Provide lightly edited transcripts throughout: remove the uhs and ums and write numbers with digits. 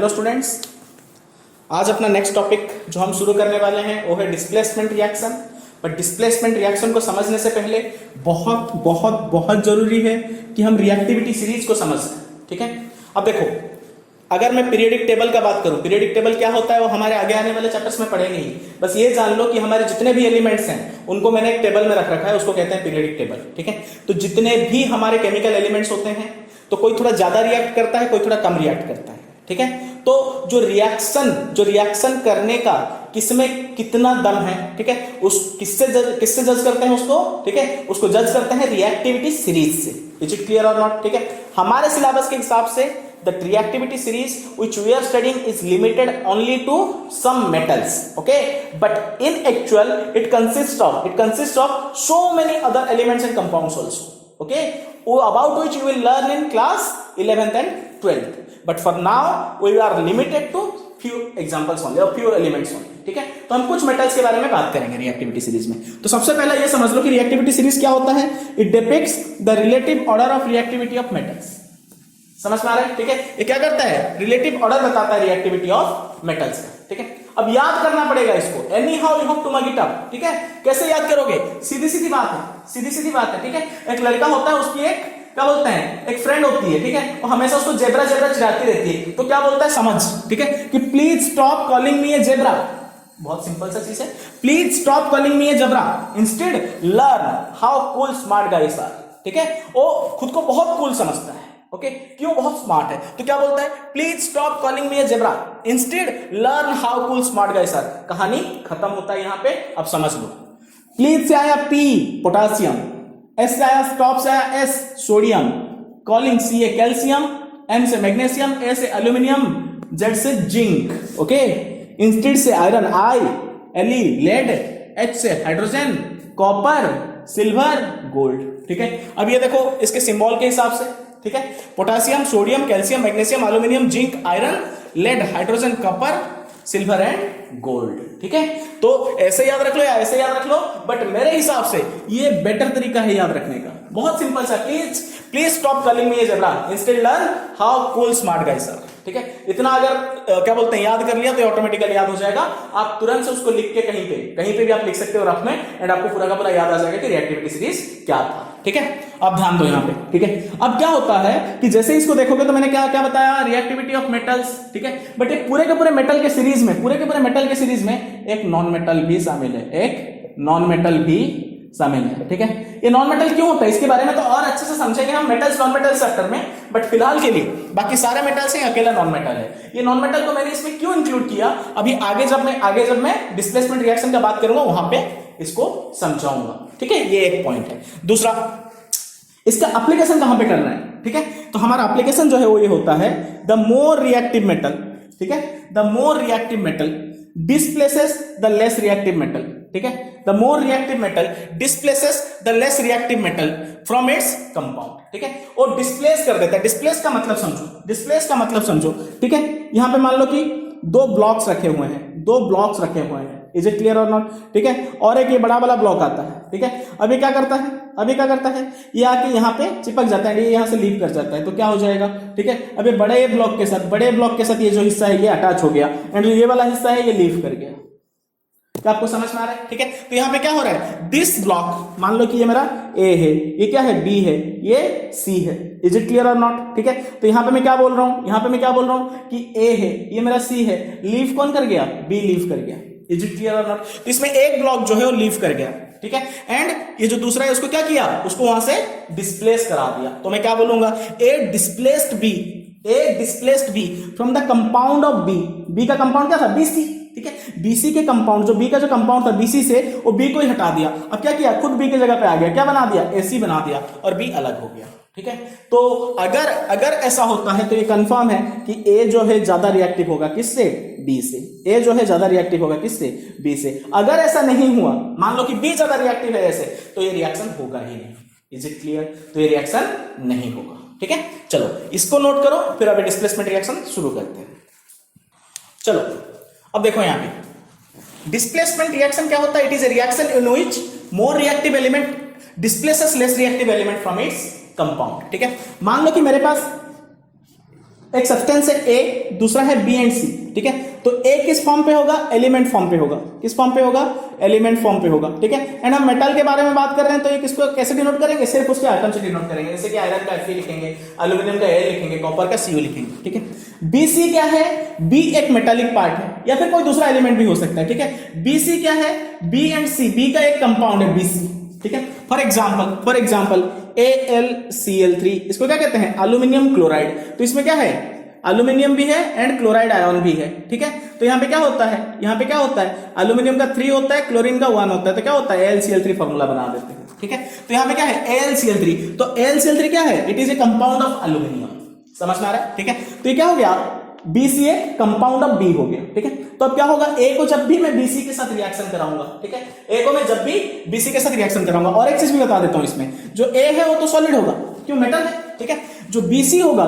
Hello students, आज अपना next topic जो हम शुरू करने वाले हैं वो है displacement reaction. But displacement reaction को समझने से पहले बहुत बहुत बहुत जरूरी है कि हम रिएक्टिविटी सीरीज को समझ लें। ठीक है, अब देखो, अगर मैं पीरियोडिक टेबल का बात करूं, पीरियोडिक टेबल क्या होता है वो हमारे आगे आने वाले चैप्टर्स में पढ़ेंगे ही। बस ये जान लो कि हमारे जितने भी एलिमेंट्स हैं उनको मैंने एक टेबल में रख रखा है, उसको कहते हैं पीरियोडिक टेबल। ठीक है, तो जितने भी हमारे केमिकल एलिमेंट्स होते हैं तो कोई थोड़ा ज्यादा रिएक्ट करता है, कोई थोड़ा कम रिएक्ट करता है। ठीक है, तो जो रिएक्शन करने का किसमें कितना दम है, ठीक है, उस किससे जज करते हैं उसको, ठीक है, उसको जज करते हैं रिएक्टिविटी सीरीज से। इज इट क्लियर और नॉट? ठीक है, हमारे सिलेबस के हिसाब से the reactivity series which we are studying is limited only to some metals, okay, but in actual it consists of so many other elements and compounds also, okay, about which you will learn in class 11th and 12th, but for now we are limited to few examples only or few elements only. ठीक है, तो हम कुछ metals के बारे में बात करेंगे रिएक्टिविटी सीरीज में। तो सबसे पहले ये समझ लो कि रिएक्टिविटी सीरीज क्या होता है। It depicts the relative order of reactivity of metals. समझ में आ रहा है? ठीक है, ये क्या करता है, रिलेटिव ऑर्डर बताता है रिएक्टिविटी ऑफ मेटल्स का। ठीक है, अब याद करना पड़ेगा इसको, anyhow you have to mug it up. ठीक है, कैसे याद करोगे? सीधी सीधी बात है। ठीक है, एक लड़का होता है, उसकी एक क्या बोलते हैं, एक फ्रेंड होती है, ठीक है, वो हमेशा उसको जेब्रा चिढ़ाती रहती है, तो क्या बोलता है, समझ, ठीक है, कि please stop calling me a zebra. बहुत सिंपल सा चीज है, please stop calling me a zebra, instead learn how cool smart guys are. ठीक है, वो खुद को बहुत कूल समझता है, ओके, क्यों, बहुत स्मार्ट है, तो क्या बोलता है, please stop calling me a zebra, instead learn how cool smart guys are. कहानी खत्म होता है यहां पे, अब समझ लो। प्लीज से आया पी, पोटासियम, एस से आया, स्टॉप से आया S, sodium, calling C A calcium, M से मैग्नीशियम, ए से एल्यूमिनियम, जेड से जिंक, ओके, इंस्टेड से iron, I, L lead, H से हाइड्रोजन, कॉपर, सिल्वर, गोल्ड। ठीक है, अब ये देखो इसके सिंबल के हिसाब से, ठीक है, potassium, sodium, calcium, magnesium, aluminium, zinc, iron, lead, hydrogen, copper, silver and gold. ठीक है, तो ऐसे याद रख लो या ऐसे याद रख लो, बट मेरे हिसाब से ये बेटर तरीका है याद रखने का। बहुत सिंपल सा, please stop calling me a zebra, instead learn how cool smart guys are. ठीक है, इतना अगर क्या बोलते हैं याद कर लिया तो ऑटोमेटिकली याद हो जाएगा। आप तुरंत से उसको लिख के कहीं पे भी आप लिख सकते हो रफ में, एंड आपको पूरा का पूरा याद आ जाएगा कि रिएक्टिविटी सीरीज क्या था। ठीक है, अब ध्यान दो यहां पे। ठीक है, अब क्या होता है कि जैसे इसको देखोगे तो मैंने क्या क्या बताया, रिएक्टिविटी ऑफ मेटल्स। ठीक है, बट एक पूरे के पूरे मेटल के सीरीज में एक नॉन मेटल भी शामिल है, ठीक है, ये नॉन मेटल क्यों होता है इसके बारे में तो और अच्छे से समझेंगे हम मेटल्स नॉन मेटल चैप्टर में, बट फिलहाल के लिए बाकी सारे मेटल्स हैं, अकेला नॉन मेटल है। ये नॉन मेटल को मैंने इसमें क्यों इंक्लूड किया, अभी आगे जब मैं डिस्प्लेसमेंट रिएक्शन का बात करूंगा वहां पे इसको समझाऊंगा। ठीक है, ये एक पॉइंट है। दूसरा, इसका एप्लीकेशन कहां पे करना है। ठीक है, तो हमारा एप्लीकेशन जो है वो ये होता है, द मोर रिएक्टिव मेटल, ठीक है, the more reactive metal displaces the less reactive metal. ठीक है, the more reactive metal displaces the less reactive metal from its compound. ठीक है, और डिस्प्लेस कर देता है। डिस्प्लेस का मतलब समझो, ठीक है, यहां पे मान लो कि दो ब्लॉक्स रखे हुए हैं, इज इट क्लियर और नॉट? ठीक है, और एक ये बड़ा वाला ब्लॉक आता है। ठीक है, अभी क्या करता है, ये आके यहाँ पे चिपक जाता है, ये यहाँ से लीव कर जाता है, तो क्या हो जाएगा, ठीक है, अभी बड़े ब्लॉक के साथ ये जो हिस्सा है ये अटैच हो गया, एंड ये वाला हिस्सा है ये लीव कर गया। क्या आपको समझ में आ रहा है? ठीक है, तो यहाँ पे क्या हो रहा है, दिस ब्लॉक, मान लो कि ये मेरा ए है, ये क्या है, बी है, ये सी है। इज इट क्लियर और नॉट? ठीक है, तो यहाँ पे मैं क्या बोल रहा हूँ, कि ए है, ये मेरा सी है, लीव कौन कर गया, बी लीव कर गया। इज इट क्लियर और नॉट? तो इसमें एक ब्लॉक जो है वो लीव कर गया। ठीक है, एंड ये जो दूसरा है उसको क्या किया, उसको वहां से डिस्प्लेस करा दिया। तो मैं क्या बोलूंगा, A displaced B from the compound of B का कंपाउंड क्या था, बीसी। ठीक है, बीसी के कंपाउंड, जो बी का जो कंपाउंड था बीसी से, वो बी को ही हटा दिया। अब क्या किया, खुद बी की जगह पे आ गया, क्या बना दिया, एसी बना दिया, और बी अलग हो गया। ठीक है, तो अगर ऐसा होता है तो ये कंफर्म है कि ए जो है ज्यादा रिएक्टिव होगा किससे, बी से, बी से। अगर ऐसा नहीं हुआ, मान लो कि बी ज्यादा रिएक्टिव है ऐसे, तो ये रिएक्शन होगा ही नहीं। Is it clear? तो ये रिएक्शन नहीं होगा। ठीक है, चलो इसको नोट करो, फिर अभी डिस्प्लेसमेंट रिएक्शन शुरू करते हैं। चलो अब देखो यहां पे डिस्प्लेसमेंट रिएक्शन क्या होता है, it is a reaction in which more reactive element displaces less reactive element from its compound. ठीक है, मान लो कि मेरे पास एक सब्सटेंस है ए, दूसरा है बी एंड सी, ठीक है। तो ए किस फॉर्म पे होगा? एलिमेंट फॉर्म पे होगा। किस फॉर्म पे होगा? एलिमेंट फॉर्म पे होगा, ठीक है। एंड हम मेटल के बारे में बात कर रहे हैं, तो ये किसको कैसे डिनोट करेंगे? सिर्फ उसके एटम से डिनोट करेंगे, जैसे कि आयरन का Fe लिखेंगे, एल्यूमिनियम का ए लिखेंगे, कॉपर का Cu लिखेंगे, ठीक है। बीसी क्या है? बी एक मेटालिक पार्ट है, या फिर कोई दूसरा एलिमेंट भी हो सकता है, ठीक है। बीसी क्या है? बी एंड सी, बी का एक कंपाउंड है बीसी, ठीक है। फॉर एग्जाम्पल AlCl3, इसको क्या कहते हैं? Aluminium chloride. तो इसमें क्या है? एल्यूमिनियम भी है एंड क्लोराइड आयन भी है, ठीक है। तो यहाँ पे क्या होता है? यहाँ पे क्या होता है? एल्यूमिनियम का 3 होता है, क्लोरीन का 1 होता है, तो क्या होता है? AlCl3 फॉर्मूला बना देते हैं, ठीक है। तो यहाँ पे क्या है? AlCl3। तो AlCl3 क्या है? It is a compound of aluminium. समझ में आ रहा है, ठीक है। तो ये क्या हो गया? BCA कंपाउंड ऑफ बी हो गया, ठीक है। तो अब क्या होगा? ए को जब भी मैं बीसी के साथ रिएक्शन कराऊंगा, ठीक है, ए को मैं जब भी बीसी के साथ रिएक्शन कराऊंगा, और एक चीज भी बता देता हूं, इसमें जो ए है वो तो सॉलिड होगा, क्यों? मेटल है, ठीक है। जो बीसी होगा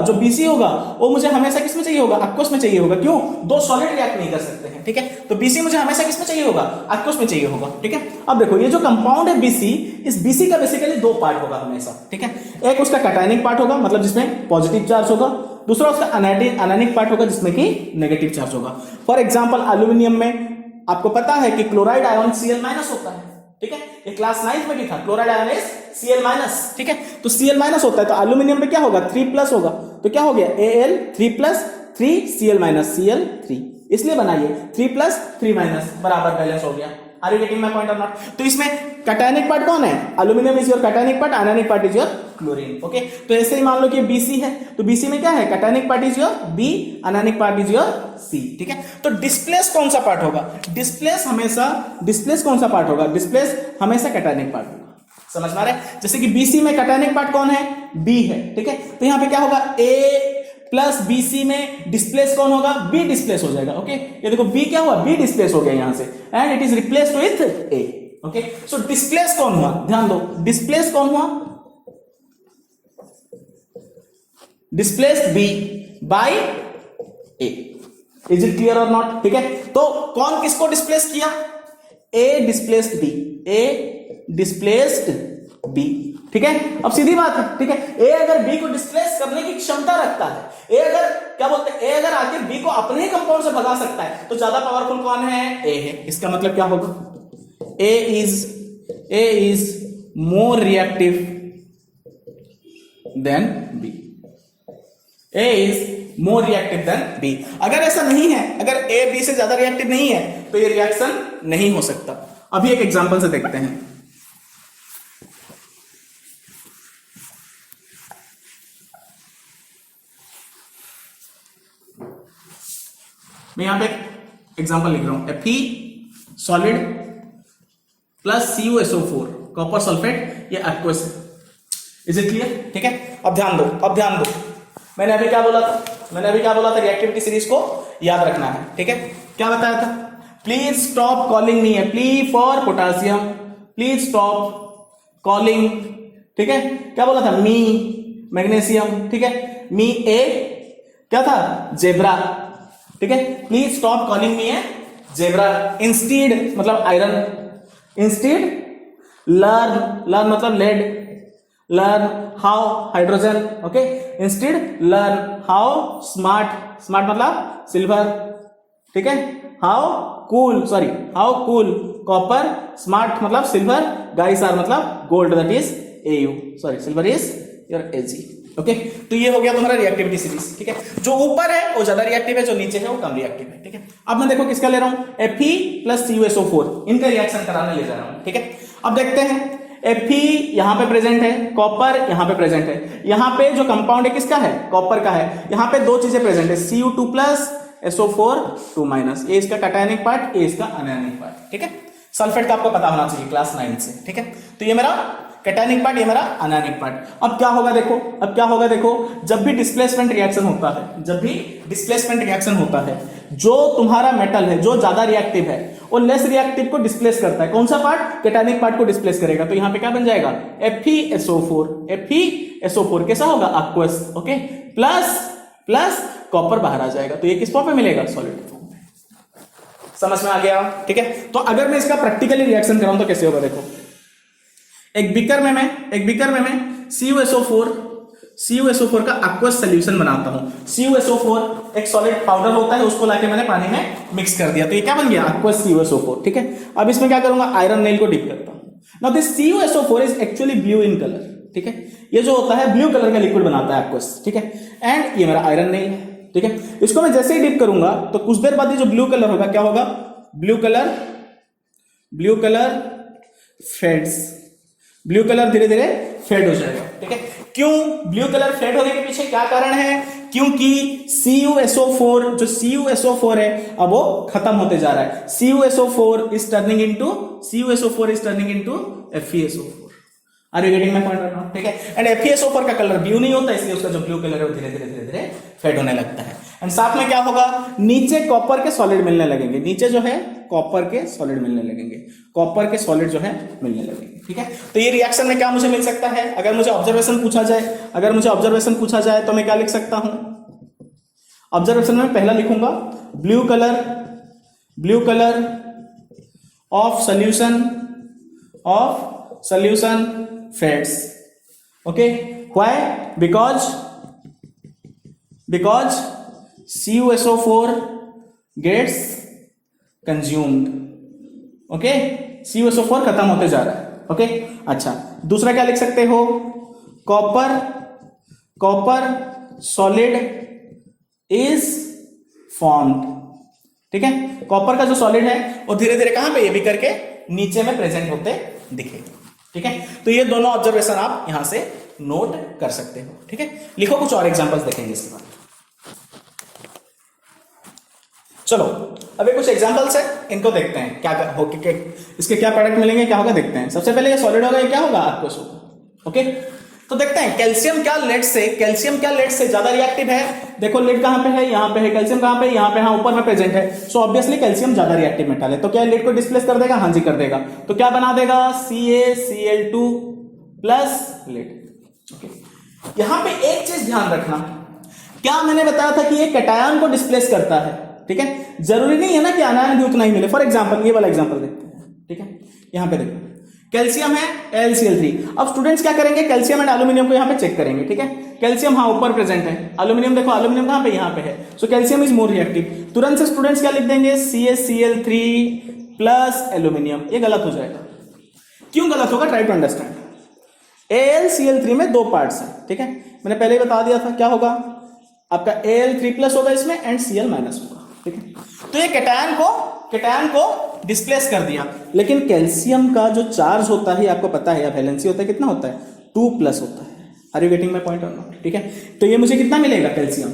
वो मुझे हमेशा किसमें चाहिए होगा? एक्वस में चाहिए होगा, क्यों? दो सॉलिड रिएक्ट नहीं कर सकते हैं, ठीक है। तो बीसी मुझे हमेशा किसमें चाहिए होगा? एक्वस में चाहिए होगा, ठीक है। अब देखो ये जो कंपाउंड है बीसी, इस बीसी का बेसिकली दो पार्ट होगा हमेशा, ठीक है। एक उसका कैटायनिक पार्ट होगा, मतलब जिसमें पॉजिटिव चार्ज होगा, दूसरा उसका अनायनिक पार्ट होगा जिसमें कि नेगेटिव चार्ज होगा। फॉर एग्जांपल एल्यूमिनियम में आपको पता है कि क्लोराइड आयन Cl- होता है, ठीक है। ये क्लास 9th में भी था, क्लोराइड आयन इज Cl-, ठीक है। तो Cl- होता है, तो एल्यूमिनियम में क्या होगा? 3+ होगा, तो क्या हो गया? Al 3+ 3 Cl-, इसलिए बनाइए 3+ 3- बराबर बैलेंस हो गया। Are you getting my point और नॉट? तो इसमें कैटायनिक पार्ट कौन है? Aluminium is your cationic part, ionic part is your chlorine, okay. तो ऐसे ही मान लो कि बीसी है, तो बीसी में क्या है? Cationic part is your B, ionic part is your C, ठीक है। तो डिस्प्लेस कौन सा पार्ट होगा? डिस्प्लेस कौन सा पार्ट होगा? डिस्प्लेस हमेशा कैटायनिक पार्ट होगा। समझ में आ रहा है? जैसे कि बीसी में कैटायनिक पार्ट कौन है? बी है, ठीक है। तो यहां पे क्या होगा? ए प्लस बीसी में डिस्प्लेस कौन होगा? बी डिस्प्लेस हो जाएगा, ओके। ये देखो बी क्या हुआ? बी डिस्प्लेस हो गया यहां से, and it is replaced with A, okay. So displace कौन हुआ? ध्यान दो, डिस्प्लेस कौन हुआ? Displace B by A. Is it clear और नॉट? ठीक है। तो कौन किसको डिस्प्लेस किया? A displaced B, A displaced B, ठीक है। अब सीधी बात है, ठीक है। ए अगर बी को डिस्प्लेस करने की क्षमता रखता है, ए अगर क्या बोलते हैं, ए अगर आके बी को अपने ही कंपाउंड से भगा सकता है, तो ज्यादा पावरफुल कौन है? ए है। इसका मतलब क्या होगा? A is more reactive than B. A is more reactive than B. अगर ऐसा नहीं है, अगर ए बी से ज्यादा रिएक्टिव नहीं है, तो ये रिएक्शन नहीं हो सकता। अभी एक एग्जांपल से देखते हैं। मैं यहां पे एग्जांपल लिख रहा हूं, Fe solid plus CuSO4 copper sulphate, ये एक्वस है। Is it clear? ठीक है। अब ध्यान दो, मैंने अभी क्या बोला था? रिएक्टिविटी सीरीज को याद रखना है, ठीक है। क्या बताया था? Please stop calling me, plea for potassium, please stop calling, ठीक है। क्या बोला था? मी मैग्नीशियम, ठीक है। मी ए क्या था? जेब्रा, ठीक है। Please stop calling me a zebra. Instead मतलब आयरन, इंस्टीड लर्न मतलब lead, learn how hydrogen, okay. Instead learn how smart मतलब सिल्वर, ठीक है। हाउ कूल कॉपर, स्मार्ट मतलब सिल्वर, गाइस आर मतलब gold, that is Au, sorry silver is your Ag, okay. तो ये हो गया तुम्हारा रिएक्टिविटी सीरीज, ठीक है। जो ऊपर है वो ज्यादा रिएक्टिव है, जो नीचे है वो कम रिएक्टिव है, ठीक है। अब मैं देखो किसका ले रहा हूं? Fe प्लस CuSO4, इनका रिएक्शन कराने ले जा रहा हूं, ठीक है। अब देखते हैं, Fe यहां पे प्रेजेंट है, कॉपर यहां पे प्रेजेंट है। यहां पे जो कंपाउंड है किसका है? कॉपर का है। यहां पे दो चीजें प्रेजेंट है, Cu2 प्लस SO4 2-, ये इसका कैटायनिक पार्ट, ये इसका अनायनिक पार्ट, ठीक है। सल्फेट का आपको पता होना चाहिए क्लास 9 से, ठीक है। तो ये मेरा कैटायनिक पार्ट, ये मेरा अनायनिक पार्ट। अब क्या होगा देखो, जब भी डिस्प्लेसमेंट रिएक्शन होता है, जो तुम्हारा मेटल है, जो ज्यादा रिएक्टिव है, वो लेस रिएक्टिव को डिस्प्लेस करता है। कौन सा पार्ट? कैटायनिक पार्ट को डिस्प्लेस करेगा। तो यहां पे क्या बन जाएगा? FeSO4 कैसा होगा? Aqueous, okay. प्लस कॉपर बाहर आ जाएगा, तो ये किस फॉर्म में मिलेगा? सॉलिड फॉर्म में। समझ में आ गया? ठीक है। तो अगर मैं इसका प्रैक्टिकली रिएक्शन कराऊं तो कैसे होगा? देखो, एक बीकर में मैं CuSO4 CuSO4 का aqueous सॉल्यूशन बनाता हूं। CuSO4 एक सॉलिड पाउडर होता है, उसको लाके मैंने पानी में मिक्स कर दिया, तो ये क्या बन गया? aqueous CuSO4। ठीक है, अब इसमें क्या करूंगा? आयरन नेल को डिप करता हूं। Now this CuSO4 is actually blue in colour. ठीक है, ये जो होता है ब्लू कलर का लिक्विड बनाता है aqueous। ठीक है, एंड ये मेरा आयरन नेल है। ठीक है, इसको मैं जैसे ही डिप करूंगा तो कुछ देर बाद ये जो ब्लू कलर होगा क्या होगा? Blue colour fades, blue colour धीरे धीरे फेड हो जाएगा। ठीक है, क्यों ब्लू कलर फेड होने के पीछे क्या कारण है? क्योंकि CuSO4 जो CuSO4 है अब वो खत्म होते जा रहा है। CuSO4 is turning into FeSO4। Are you getting my point now? ठीक है, एंड FeSO4 का कलर ब्लू नहीं होता, इसलिए उसका जो ब्लू कलर है वो धीरे धीरे फेड होने लगता है। एंड साथ में क्या होगा? नीचे कॉपर के सॉलिड मिलने लगेंगे, नीचे जो है कॉपर के सॉलिड मिलने लगेंगे, कॉपर के सॉलिड जो है मिलने लगेंगे। ठीक है, तो ये रिएक्शन में क्या मुझे मिल सकता है? अगर मुझे ऑब्जर्वेशन पूछा जाए तो मैं क्या लिख सकता हूं? ऑब्जर्वेशन में पहला लिखूंगा blue colour of solution fades. Okay, why? Because CuSO4 gets consumed। Okay, CuSO4 खत्म होते जा रहा है। ओके, अच्छा, दूसरा क्या लिख सकते हो? Copper solid is formed. ठीक है, कॉपर का जो सॉलिड है वो धीरे धीरे कहां पे? ये भी करके नीचे में प्रेजेंट होते दिखेगा। ठीक है, तो ये दोनों ऑब्जर्वेशन आप यहां से नोट कर सकते हो। ठीक है, लिखो, कुछ और एग्जांपल्स देखेंगे इसके बाद। चलो अभी कुछ एग्जांपल्स है, इनको देखते हैं क्या हो, इसके क्या प्रोडक्ट मिलेंगे, क्या होगा देखते हैं। सबसे पहले ये सॉलिड होगा, ये क्या होगा? aqueous होगा। ओके, तो देखते हैं कैल्शियम क्या लेड से ज्यादा रिएक्टिव है। देखो लेड कहां पे है? यहां पे है। कैल्शियम कहां पे? यहां पे, हाँ ऊपर में प्रेजेंट है। सो ऑब्वियसली कैल्शियम ज्यादा रिएक्टिव मेटल है, तो क्या लेड को डिस्प्लेस कर देगा? हाँ जी कर देगा। तो क्या बना देगा? CaCl2 plus lead. ओके, यहां पे एक चीज ध्यान रखना, क्या मैंने बताया था कि ये कैटायन को डिस्प्लेस करता है। ठीक है, जरूरी नहीं है ना कि आनायन भी उतना ही मिले। फॉर एग्जांपल ये वाला एग्जांपल देखते हैं। ठीक है, यहां पे देखो कैल्शियम है AlCl3। अब स्टूडेंट्स क्या करेंगे? कैल्शियम एंड एल्यूमिनियम को यहां पे चेक करेंगे। ठीक है, कैल्शियम हाँ ऊपर प्रेजेंट है, एल्यूमिनियम देखो, एल्यूमिनियम कहां पे? यहां पे है। So calcium is more reactive. तुरंत से स्टूडेंट्स क्या लिख देंगे? CaCl3 plus aluminium. ये गलत हो जाएगा। क्यों गलत होगा? Try to understand. AlCl3 में दो पार्ट्स हैं। ठीक है, मैंने पहले ही बता दिया था क्या होगा आपका? Al3 प्लस होगा इसमें एंड Cl माइनस होगा। ठीक है, तो ये कैटायन को डिस्प्लेस कर दिया। लेकिन कैल्शियम का जो चार्ज होता है आपको पता है, या वैलेंसी होता है, कितना होता है? 2 प्लस होता है। Are you getting my point और नॉट? ठीक है, तो ये मुझे कितना मिलेगा? कैल्शियम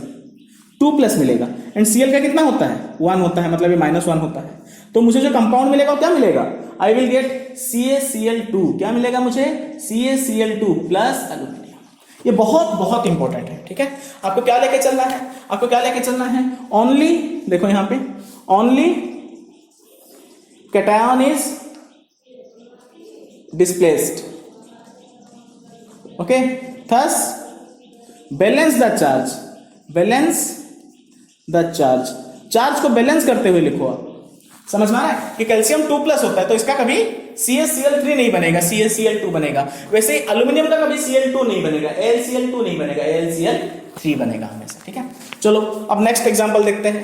2 प्लस मिलेगा। एंड Cl का कितना होता है? 1 होता है, मतलब ये -1 होता है। तो मुझे जो कंपाउंड मिलेगा वो क्या मिलेगा? I will get CaCl2। क्या मिलेगा मुझे? CaCl2 plus aluminium. ये बहुत इंपॉर्टेंट है। ठीक है, आपको क्या लेके चलना है? ओनली, देखो यहां पे, only cation is displaced. Okay, thus balance the charge को बैलेंस करते हुए लिखो आप। समझ में आ रहा है कि कैल्शियम 2 प्लस होता है तो इसका कभी CaCl3 नहीं बनेगा, CaCl2 बनेगा। वैसे एल्यूमिनियम का कभी Cl2 नहीं बनेगा, AlCl2 नहीं बनेगा, AlCl3 बनेगा हमेशा। ठीक है, चलो अब नेक्स्ट एग्जांपल देखते हैं।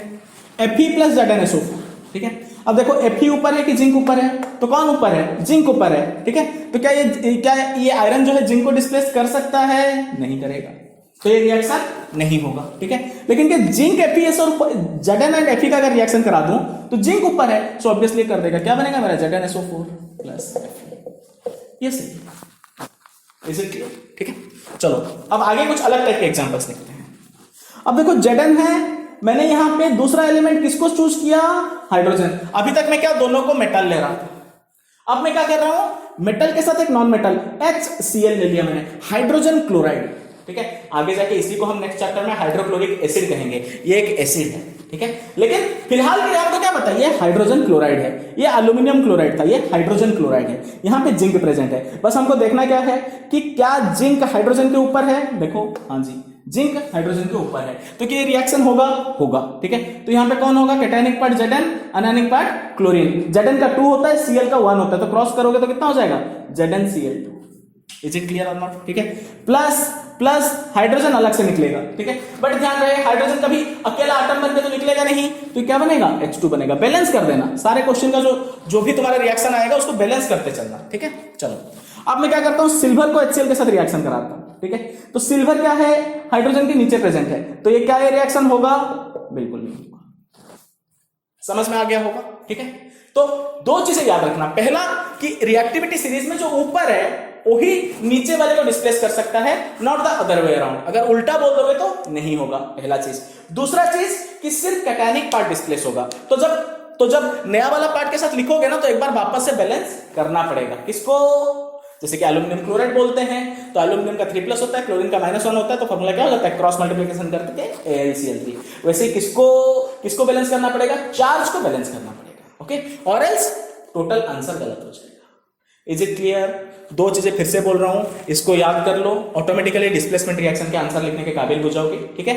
Fe plus ZnSO4। ठीक है, अब देखो Fe ऊपर है कि जिंक ऊपर है? तो कौन ऊपर है? जिंक ऊपर है। ठीक है, तो क्या ये आयरन जो है जिंक को डिस्प्लेस कर सकता है? नहीं करेगा, तो ये रिएक्शन नहीं होगा। ठीक है, लेकिन क्या जिंक FeS और Zn एंड Fe का अगर रिएक्शन करा दूं तो जिंक ऊपर है, सो ऑब्वियसली कर देगा। क्या बनेगा मेरा? ZnSO4 plus Fe। ये सही, इज इट क्लियर? ठीक है, चलो अब आगे कुछ अलग टाइप के एग्जांपल्स देखते हैं। अब देखो Zn है, मैंने यहां पे दूसरा एलिमेंट किसको चूज किया? हाइड्रोजन। अभी तक मैं क्या दोनों को मेटल ले रहा था, अब मैं क्या कर रहा हूं? मेटल के साथ एक नॉन मेटल HCl ले लिया मैंने, हाइड्रोजन क्लोराइड। ठीक है, आगे जाके इसी को हम नेक्स्ट चैप्टर में हाइड्रोक्लोरिक एसिड कहेंगे। ये एक एसिड है। ठीक है, लेकिन फिलहाल के लिए आपको क्या पता है? ये हाइड्रोजन क्लोराइड है, ये एल्यूमिनियम क्लोराइड था, ये हाइड्रोजन क्लोराइड है। यहां पे जिंक प्रेजेंट है। बस हमको देखना क्या है कि क्या जिंक हाइड्रोजन के ऊपर है? देखो, हाँ जी, जिंक हाइड्रोजन के ऊपर है, तो क्या रिएक्शन होगा। ठीक है, तो यहां पे कौन होगा? Cationic part Zn, anionic part chlorine. Zn का 2 होता है, Cl का 1 होता है, तो क्रॉस करोगे तो कितना हो जाएगा? ZnCl2। इज इट क्लियर और नॉट? ठीक है, प्लस प्लस हाइड्रोजन अलग से निकलेगा, ठीक है, बट ध्यान रहे हाइड्रोजन कभी अकेला आटम बन के तो निकलेगा नहीं, तो क्या बनेगा? H2 बनेगा। बैलेंस कर देना सारे क्वेश्चन का, जो भी तुम्हारा रिएक्शन आएगा उसको बैलेंस करते चलना, ठीक है। चलो अब मैं क्या करता हूं, सिल्वर को HCl के साथ रिएक्शन कराता हूं, ठीक है। तो सिल्वर क्या है? हाइड्रोजन के नीचे प्रेजेंट है, तो ये क्या है रिएक्शन होगा? बिल्कुल नहीं होगा। समझ में आ गया होगा, ठीक है। तो दो चीजें याद रखना, पहला कि रिएक्टिविटी सीरीज में जो ऊपर है वही नीचे वाले को डिस्प्लेस कर सकता है, not the other way around. अगर उल्टा बोल दोगे तो नहीं होगा, पहला चीज। दूसरा चीज कि सिर्फ कैटायनिक पार्ट डिस्प्लेस होगा, तो जब नया वाला पार्ट के साथ लिखोगे ना तो एक बार वापस से बैलेंस करना पड़ेगा। किसको? जैसे कि एल्यूमिनियम क्लोराइड बोलते हैं तो एल्यूमिनियम का 3+ होता है, क्लोरीन का -1 होता है, तो फॉर्मूला क्या हो जाता है? क्रॉस मल्टीप्लिकेशन करके AlCl3। वैसे ही किसको बैलेंस करना पड़ेगा? चार्ज को बैलेंस करना पड़ेगा, ओके, और एल्स टोटल आंसर गलत हो जाएगा। Is it clear? दो चीजें फिर से बोल रहा हूं, इसको याद कर लो, ऑटोमेटिकली डिस्प्लेसमेंट रिएक्शन के आंसर लिखने के काबिल हो जाओगे, ठीक है।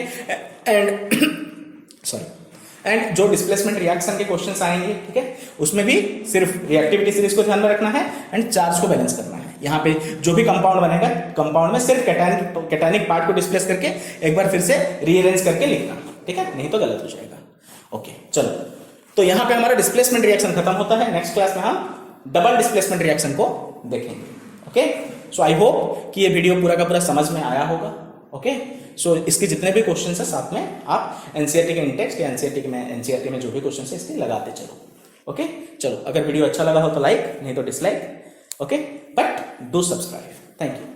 एंड जो डिस्प्लेसमेंट रिएक्शन के क्वेश्चंस आएंगे, ठीक है, उसमें भी सिर्फ रिएक्टिविटी सीरीज को ध्यान में रखना है एंड चार्ज को बैलेंस करना है। यहाँ पे जो भी कंपाउंड बनेगा, कंपाउंड में सिर्फ कैटायनिक पार्ट को डिस्प्लेस करके एक बार फिर से रीअरेंज करके लिखना, ठीक है, नहीं तो गलत हो जाएगा। ओके चलो, तो यहाँ पे हमारा डिस्प्लेसमेंट रिएक्शन खत्म होता है। नेक्स्ट क्लास में हम डबल डिस्प्लेसमेंट रिएक्शन को देखेंगे। ओके, सो आई होप कि ये वीडियो पूरा का पूरा समझ में आया होगा। ओके, सो इसके जितने भी क्वेश्चन है साथ में आप एनसीईआरटी के इंटेक्स्ट या एनसीईआरटी में जो भी क्वेश्चन है इसके लगाते चलो। ओके चलो, अगर वीडियो अच्छा लगा हो तो लाइक, नहीं तो dislike, okay, but do subscribe. Thank you.